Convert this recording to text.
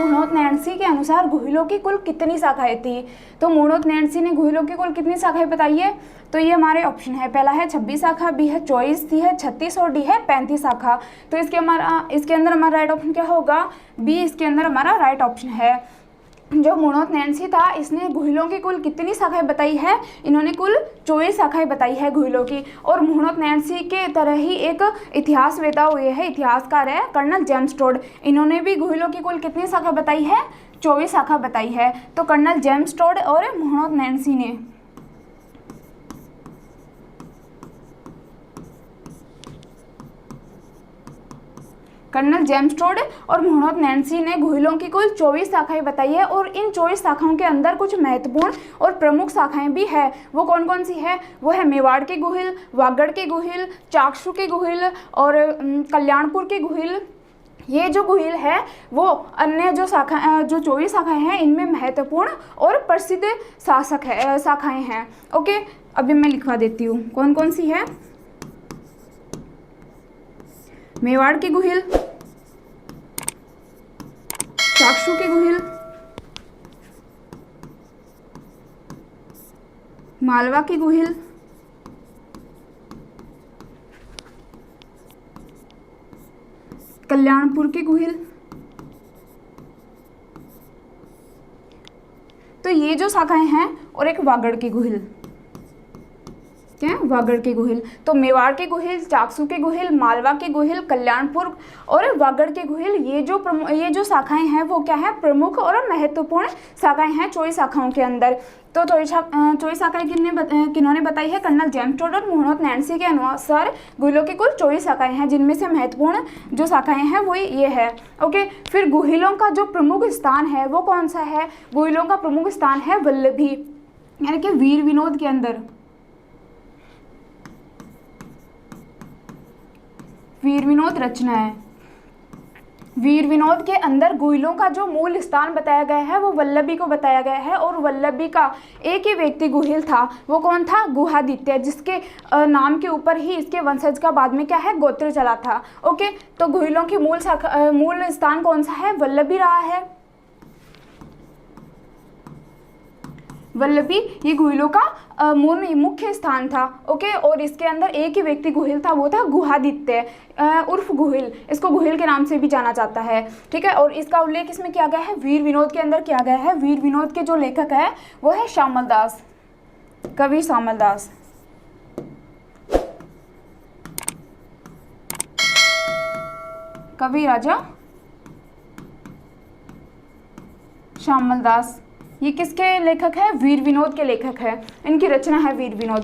Muhnot Nancy के अनुसार गुहिलों की कुल कितनी शाखाएं थी। तो मुहणोत नैन्सी ने गुहिलों की कुल कितनी शाखाएं बताई है। तो ये हमारे ऑप्शन है, पहला है 26 शाखा, बी है 24, सी है 36 और डी है 35 शाखा। तो इसके अंदर हमारा राइट ऑप्शन क्या होगा, बी इसके अंदर हमारा राइट ऑप्शन है। जो मुहणोत नैन्सी था इसने गुहिलों की कुल कितनी शाखाएं बताई है, इन्होंने कुल 24 शाखाएं बताई है गुहिलों की। और मुहणोत नैन्सी के तरह ही एक इतिहासवेता हुए है, इतिहासकार है कर्नल जेम्स टोड, इन्होंने भी गुहिलों की कुल कितनी शाखा बताई है, 24 शाखा बताई है। तो कर्नल जेम्स टोड और मुहणोत नैन्सी ने कर्नल जेम्स टोड और मुहणोत नैन्सी ने गुहिलों की कुल 24 शाखाएं बताई है। और इन 24 शाखाओं के अंदर कुछ महत्वपूर्ण और प्रमुख शाखाएं भी है। वो कौन कौन सी है, वो है मेवाड़ के गुहिल, वागड़ के गुहिल, चाकसू के गुहिल और कल्याणपुर के गुहिल। ये जो गुहिल है वो अन्य जो 24 शाखाएं हैं इनमें महत्वपूर्ण और प्रसिद्ध शाखाएं हैं। ओके, अभी मैं लिखवा देती हूँ कौन कौन सी है। मेवाड़ के गुहिल, चाकसू के गुहिल, मालवा के गुहिल, कल्याणपुर के गुहिल। तो ये जो शाखाएं हैं, और एक वागड़ के गुहिल, क्या है, वागड़ के गुहिल। तो मेवाड़ के गुहिल, चाकसू के गुहिल, मालवा के गुहिल, कल्याणपुर और वागड़ के गुहिल, ये जो शाखाएं हैं वो क्या है, प्रमुख और महत्वपूर्ण शाखाएं हैं 24 शाखाओं के अंदर। तो 24 शाखाएं किन्होंने बताई है, कर्नल जेम्स टोड और मुहणोत नैन्सी के अनुसार गुहिलों की कुल 24 शाखाएं हैं, जिनमें से महत्वपूर्ण जो शाखाएं हैं वो ये है। ओके, फिर गुहिलों का जो प्रमुख स्थान है वो कौन सा है, गुहिलों का प्रमुख स्थान है वल्लभी, यानी कि वीर विनोद के अंदर। वीर विनोद रचना है, वीर विनोद के अंदर गुहिलों का जो मूल स्थान बताया गया है वो वल्लभी को बताया गया है। और वल्लभी का एक ही व्यक्ति गुहिल था, वो कौन था, गुहादित्य, जिसके नाम के ऊपर ही इसके वंशज का बाद में क्या है, गोत्र चला था। ओके, तो गुहिलों की मूल स्थान कौन सा है, वल्लभी रहा है। वल्लभी ये गुहिलों का मुख्य स्थान था। ओके, और इसके अंदर एक ही व्यक्ति गुहिल था, वो था गुहादित्य उर्फ गुहिल, इसको गुहिल के नाम से भी जाना जाता है। ठीक है, और इसका उल्लेख इसमें किया गया है वीर विनोद के अंदर किया गया है। वीर विनोद के जो लेखक है वो है श्यामल दास, कवि श्यामल दास। कवि राजा श्यामल दास, ये किसके लेखक है, वीर विनोद के लेखक है। इनकी रचना है वीर विनोद।